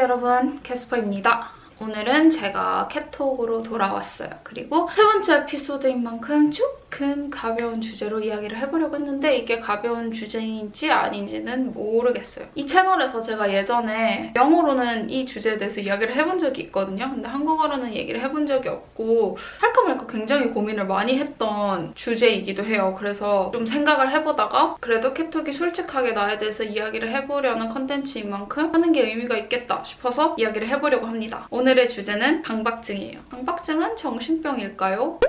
안녕하세요 여러분, 캐스퍼입니다. 오늘은 제가 캣톡으로 돌아왔어요. 그리고 세 번째 에피소드인 만큼 조금 가벼운 주제로 이야기를 해보려고 했는데 이게 가벼운 주제인지 아닌지는 모르겠어요. 이 채널에서 제가 예전에 영어로는 이 주제에 대해서 이야기를 해본 적이 있거든요. 근데 한국어로는 얘기를 해본 적이 없고 할까 말까 굉장히 고민을 많이 했던 주제이기도 해요. 그래서 좀 생각을 해보다가 그래도 캣톡이 솔직하게 나에 대해서 이야기를 해보려는 컨텐츠인 만큼 하는 게 의미가 있겠다 싶어서 이야기를 해보려고 합니다. 오늘의 주제는 강박증이에요. 강박증은 정신병일까요?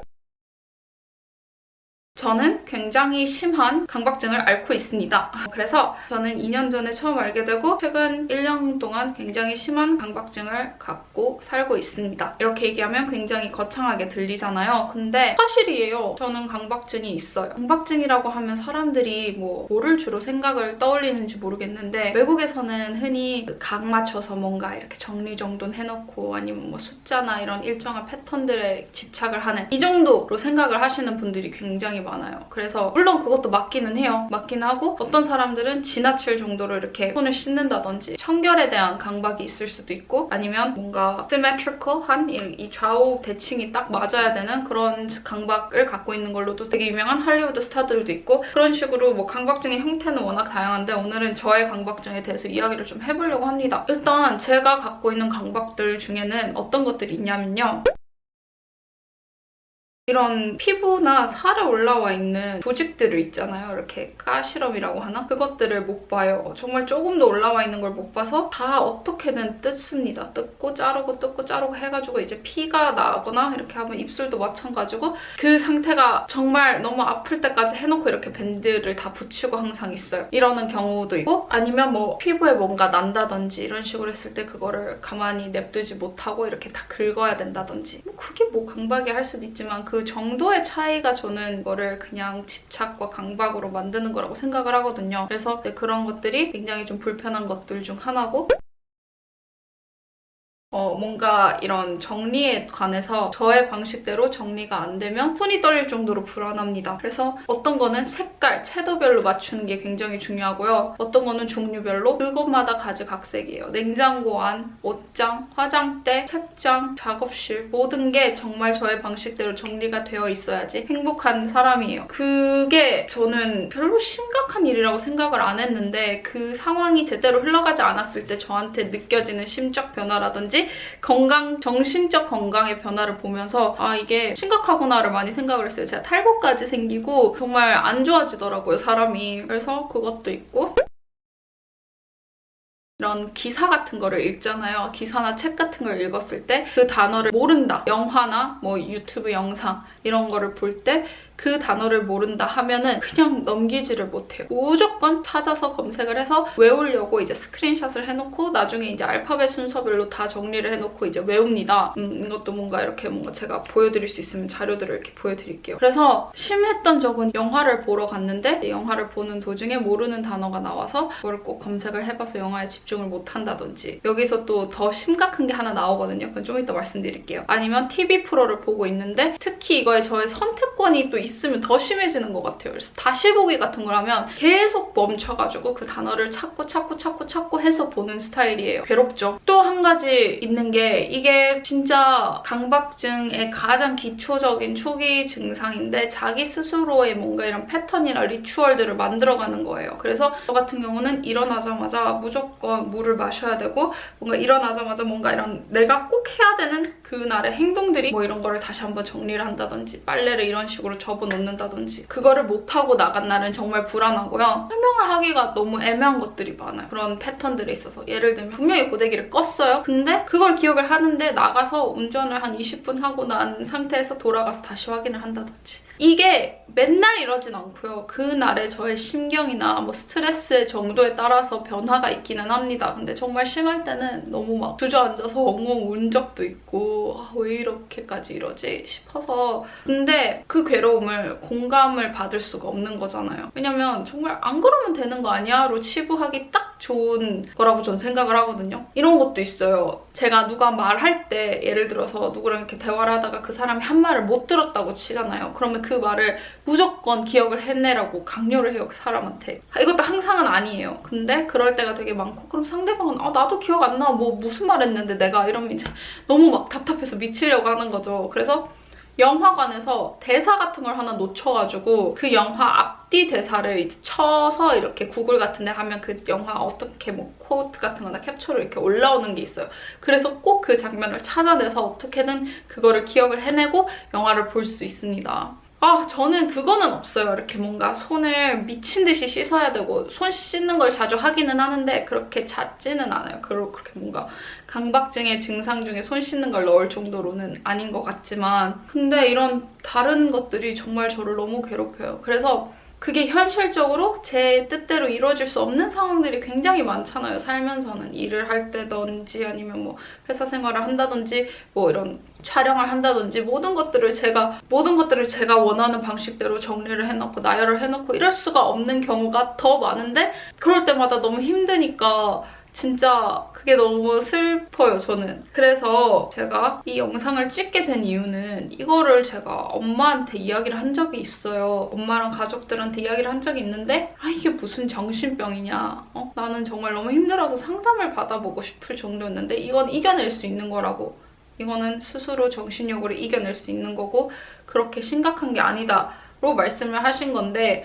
저는 굉장히 심한 강박증을 앓고 있습니다. 그래서 저는 2년 전에 처음 알게 되고 최근 1년 동안 굉장히 심한 강박증을 갖고 살고 있습니다. 이렇게 얘기하면 굉장히 거창하게 들리잖아요. 근데 사실이에요. 저는 강박증이 있어요. 강박증이라고 하면 사람들이 뭐를 주로 생각을 떠올리는지 모르겠는데 외국에서는 흔히 각 맞춰서 뭔가 이렇게 정리정돈 해놓고 아니면 뭐 숫자나 이런 일정한 패턴들에 집착을 하는 이 정도로 생각을 하시는 분들이 굉장히 많아요. 그래서 물론 그것도 맞기는 해요. 맞긴 하고 어떤 사람들은 지나칠 정도로 이렇게 손을 씻는다든지 청결에 대한 강박이 있을 수도 있고 아니면 뭔가 symmetrical한 이 좌우 대칭이 딱 맞아야 되는 그런 강박을 갖고 있는 걸로도 되게 유명한 할리우드 스타들도 있고 그런 식으로 뭐 강박증의 형태는 워낙 다양한데 오늘은 저의 강박증에 대해서 이야기를 좀 해보려고 합니다. 일단 제가 갖고 있는 강박들 중에는 어떤 것들이 있냐면요. 이런 피부나 살에 올라와 있는 조직들을 있잖아요. 이렇게 가시럼이라고 하나? 그것들을 못 봐요. 정말 조금도 올라와 있는 걸 못 봐서 다 어떻게든 뜯습니다. 뜯고 자르고 해가지고 이제 피가 나거나 이렇게 하면 입술도 마찬가지고 그 상태가 정말 너무 아플 때까지 해놓고 이렇게 밴드를 다 붙이고 항상 있어요. 이러는 경우도 있고 아니면 뭐 피부에 뭔가 난다든지 이런 식으로 했을 때 그거를 가만히 냅두지 못하고 이렇게 다 긁어야 된다든지 뭐 그게 뭐 강박이 할 수도 있지만 그 정도의 차이가 저는 이거를 그냥 집착과 강박으로 만드는 거라고 생각을 하거든요. 그래서 그런 것들이 굉장히 좀 불편한 것들 중 하나고 뭔가 이런 정리에 관해서 저의 방식대로 정리가 안 되면 손이 떨릴 정도로 불안합니다. 그래서 어떤 거는 색깔, 채도별로 맞추는 게 굉장히 중요하고요. 어떤 거는 종류별로 그것마다 가지각색이에요. 냉장고 안, 옷장, 화장대, 책장, 작업실 모든 게 정말 저의 방식대로 정리가 되어 있어야지 행복한 사람이에요. 그게 저는 별로 심각한 일이라고 생각을 안 했는데 그 상황이 제대로 흘러가지 않았을 때 저한테 느껴지는 심적 변화라든지 정신적 건강의 변화를 보면서 아 이게 심각하구나를 많이 생각을 했어요. 제가 탈모까지 생기고 정말 안 좋아지더라고요, 사람이. 그래서 그것도 있고 이런 기사 같은 거를 읽잖아요. 기사나 책 같은 걸 읽었을 때 그 단어를 모른다. 영화나 뭐 유튜브 영상 이런 거를 볼 때 그 단어를 모른다 하면은 그냥 넘기지를 못해요. 무조건 찾아서 검색을 해서 외우려고 이제 스크린샷을 해놓고 나중에 이제 알파벳 순서별로 다 정리를 해놓고 이제 외웁니다. 이것도 뭔가 이렇게 뭔가 제가 보여드릴 수 있으면 자료들을 이렇게 보여드릴게요. 그래서 심했던 적은 영화를 보러 갔는데 영화를 보는 도중에 모르는 단어가 나와서 그걸 꼭 검색을 해봐서 영화에 집중을 못한다든지 여기서 또 더 심각한 게 하나 나오거든요. 그건 좀 이따 말씀드릴게요. 아니면 TV 프로를 보고 있는데 특히 이거에 저의 선택권이 또 있으면 더 심해지는 것 같아요. 그래서 다시 보기 같은 걸 하면 계속 멈춰가지고 그 단어를 찾고 해서 보는 스타일이에요. 괴롭죠. 또 한 가지 있는 게 이게 진짜 강박증의 가장 기초적인 초기 증상인데 자기 스스로의 뭔가 이런 패턴이나 리추얼들을 만들어가는 거예요. 그래서 저 같은 경우는 일어나자마자 무조건 물을 마셔야 되고 뭔가 일어나자마자 뭔가 이런 내가 꼭 해야 되는 그날의 행동들이 뭐 이런 거를 다시 한번 정리를 한다든지 빨래를 이런 식으로 접어놓는다든지 그거를 못하고 나간 날은 정말 불안하고요. 설명을 하기가 너무 애매한 것들이 많아요. 그런 패턴들에 있어서 예를 들면 분명히 고데기를 껐어요. 근데 그걸 기억을 하는데 나가서 운전을 한 20분 하고 난 상태에서 돌아가서 다시 확인을 한다든지 이게 맨날 이러진 않고요. 그날의 저의 심경이나 뭐 스트레스 정도에 따라서 변화가 있기는 합니다. 근데 정말 심할 때는 너무 막 주저앉아서 엉엉 운 적도 있고 아, 왜 이렇게까지 이러지 싶어서 근데 그 괴로움을 공감을 받을 수가 없는 거잖아요. 왜냐면 정말 안 그러면 되는 거 아니야? 로 치부하기 딱 좋은 거라고 저는 생각을 하거든요. 이런 것도 있어요. 제가 누가 말할 때 예를 들어서 누구랑 이렇게 대화를 하다가 그 사람이 한 말을 못 들었다고 치잖아요. 그러면 그 말을 무조건 기억을 해내라고 강요를 해요, 그 사람한테. 이것도 항상은 아니에요. 근데 그럴 때가 되게 많고 그럼 상대방은 나도 기억 안 나. 뭐 무슨 말 했는데 내가 이러면 이제 너무 막 답답해서 미치려고 하는 거죠. 그래서 영화관에서 대사 같은 걸 하나 놓쳐가지고 그 영화 앞뒤 대사를 이제 쳐서 이렇게 구글 같은 데 하면 그 영화 어떻게 뭐 코트 같은 거나 캡처로 이렇게 올라오는 게 있어요. 그래서 꼭 그 장면을 찾아내서 어떻게든 그거를 기억을 해내고 영화를 볼 수 있습니다. 저는 그거는 없어요. 이렇게 뭔가 손을 미친 듯이 씻어야 되고 손 씻는 걸 자주 하기는 하는데 그렇게 잦지는 않아요. 그렇게 뭔가 강박증의 증상 중에 손 씻는 걸 넣을 정도로는 아닌 것 같지만 근데 이런 다른 것들이 정말 저를 너무 괴롭혀요. 그래서 그게 현실적으로 제 뜻대로 이루어질 수 없는 상황들이 굉장히 많잖아요. 살면서는 일을 할 때든지 아니면 뭐 회사 생활을 한다든지 뭐 이런 촬영을 한다든지 모든 것들을 제가 원하는 방식대로 정리를 해놓고 나열을 해놓고 이럴 수가 없는 경우가 더 많은데 그럴 때마다 너무 힘드니까 진짜 그게 너무 슬퍼요, 저는. 그래서 제가 이 영상을 찍게 된 이유는 이거를 제가 엄마한테 이야기를 한 적이 있어요. 엄마랑 가족들한테 이야기를 한 적이 있는데 이게 무슨 정신병이냐. 나는 정말 너무 힘들어서 상담을 받아보고 싶을 정도였는데 이건 이겨낼 수 있는 거라고. 이거는 스스로 정신력으로 이겨낼 수 있는 거고 그렇게 심각한 게 아니다. 로 말씀을 하신 건데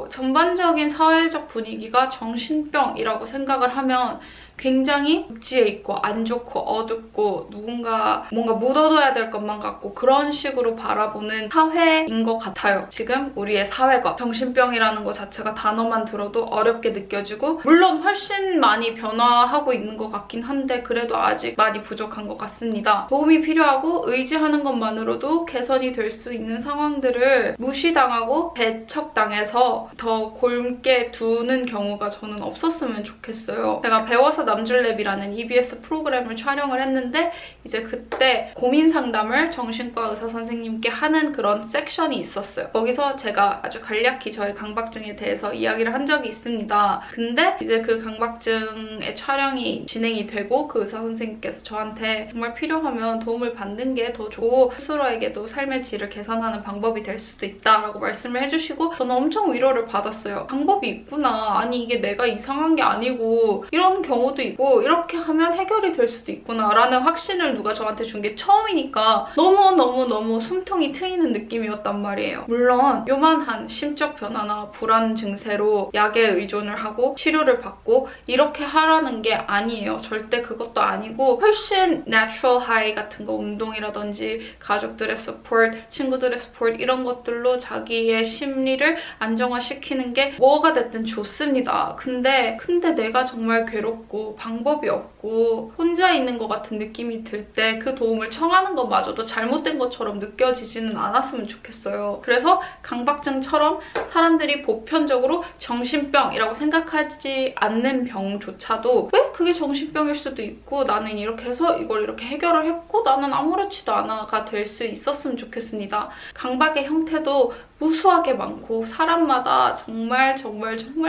전반적인 사회적 분위기가 정신병이라고 생각을 하면 굉장히 극지에 있고 안 좋고 어둡고 누군가 뭔가 묻어둬야 될 것만 같고 그런 식으로 바라보는 사회인 것 같아요. 지금 우리의 사회가 정신병이라는 것 자체가 단어만 들어도 어렵게 느껴지고 물론 훨씬 많이 변화하고 있는 것 같긴 한데 그래도 아직 많이 부족한 것 같습니다. 도움이 필요하고 의지하는 것만으로도 개선이 될 수 있는 상황들을 무시당하고 배척당해서 더 골게 두는 경우가 저는 없었으면 좋겠어요. 제가 배워서 남줄랩이라는 EBS 프로그램을 촬영을 했는데 이제 그때 고민 상담을 정신과 의사 선생님께 하는 그런 섹션이 있었어요. 거기서 제가 아주 간략히 저의 강박증에 대해서 이야기를 한 적이 있습니다. 근데 이제 그 강박증의 촬영이 진행이 되고 그 의사 선생님께서 저한테 정말 필요하면 도움을 받는 게 더 좋고 스스로에게도 삶의 질을 개선하는 방법이 될 수도 있다라고 말씀을 해주시고 저는 엄청 위로를 받았어요. 방법이 있구나. 아니 이게 내가 이상한 게 아니고 이런 경우도 있고 이렇게 하면 해결이 될 수도 있구나 라는 확신을 누가 저한테 준 게 처음이니까 너무너무 숨통이 트이는 느낌이었단 말이에요. 물론 요만한 심적 변화나 불안 증세로 약에 의존을 하고 치료를 받고 이렇게 하라는 게 아니에요. 절대 그것도 아니고 훨씬 natural high 같은 거 운동이라든지 가족들의 support, 친구들의 support 이런 것들로 자기의 심리를 안정화시키는 게 뭐가 됐든 좋습니다. 근데 내가 정말 괴롭고 방법이 없고 혼자 있는 것 같은 느낌이 들 때 그 도움을 청하는 것마저도 잘못된 것처럼 느껴지지는 않았으면 좋겠어요. 그래서 강박증처럼 사람들이 보편적으로 정신병이라고 생각하지 않는 병조차도 왜 그게 정신병일 수도 있고 나는 이렇게 해서 이걸 이렇게 해결을 했고 나는 아무렇지도 않아가 될 수 있었으면 좋겠습니다. 강박의 형태도 무수하게 많고 사람마다 정말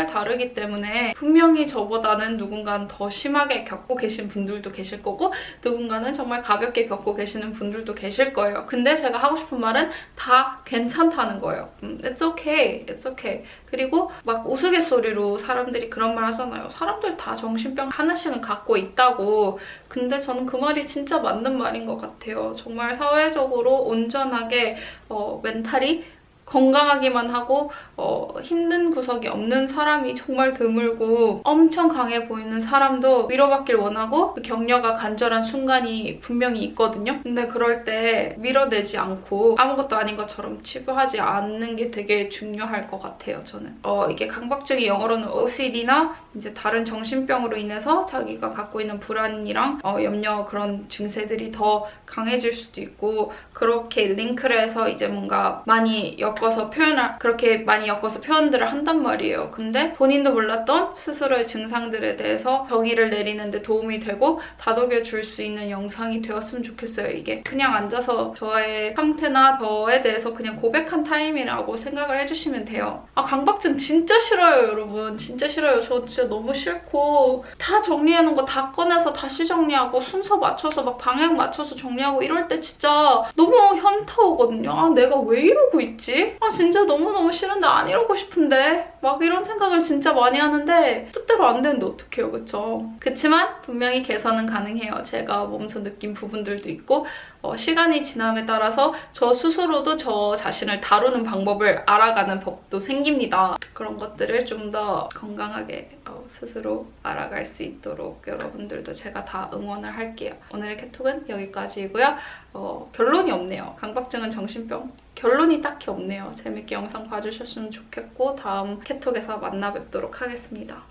다르기 때문에 분명히 저보다는 누군가는 더 심하게 겪고 계신 분들도 계실 거고 누군가는 정말 가볍게 겪고 계시는 분들도 계실 거예요. 근데 제가 하고 싶은 말은 다 괜찮다는 거예요. It's okay, it's okay. 그리고 막 우스갯소리로 사람들이 그런 말 하잖아요. 사람들 다 정신병 하나씩은 갖고 있다고. 근데 저는 그 말이 진짜 맞는 말인 것 같아요. 정말 사회적으로 온전하게 멘탈이 건강하기만 하고 힘든 구석이 없는 사람이 정말 드물고 엄청 강해 보이는 사람도 위로받길 원하고 그 격려가 간절한 순간이 분명히 있거든요. 근데 그럴 때 밀어내지 않고 아무것도 아닌 것처럼 치부하지 않는 게 되게 중요할 것 같아요, 저는. 이게 강박증이 영어로는 OCD나 이제 다른 정신병으로 인해서 자기가 갖고 있는 불안이랑 염려 그런 증세들이 더 강해질 수도 있고 그렇게 링크를 해서 이제 뭔가 많이 엮어서 그렇게 많이 엮어서 표현들을 한단 말이에요. 근데 본인도 몰랐던 스스로의 증상들에 대해서 정의를 내리는데 도움이 되고 다독여 줄 수 있는 영상이 되었으면 좋겠어요. 이게 그냥 앉아서 저의 상태나 저에 대해서 그냥 고백한 타임이라고 생각을 해주시면 돼요. 아, 강박증 진짜 싫어요, 여러분. 진짜 싫어요. 저 진짜 너무 싫고 다 정리해놓은 거 다 꺼내서 다시 정리하고 순서 맞춰서 막 방향 맞춰서 정리하고 이럴 때 진짜 너무 현타 오거든요. 아, 내가 왜 이러고 있지? 아, 진짜 너무너무 싫은데 안 이러고 싶은데 막 이런 생각을 진짜 많이 하는데 뜻대로 안 되는데 어떡해요, 그쵸? 그치만 분명히 개선은 가능해요. 제가 몸소 느낀 부분들도 있고 시간이 지남에 따라서 저 스스로도 저 자신을 다루는 방법을 알아가는 법도 생깁니다. 그런 것들을 좀 더 건강하게 스스로 알아갈 수 있도록 여러분들도 제가 다 응원을 할게요. 오늘의 개톡은 여기까지이고요. 결론이 없네요. 강박증은 정신병. 결론이 딱히 없네요. 재밌게 영상 봐주셨으면 좋겠고 다음 개톡에서 만나 뵙도록 하겠습니다.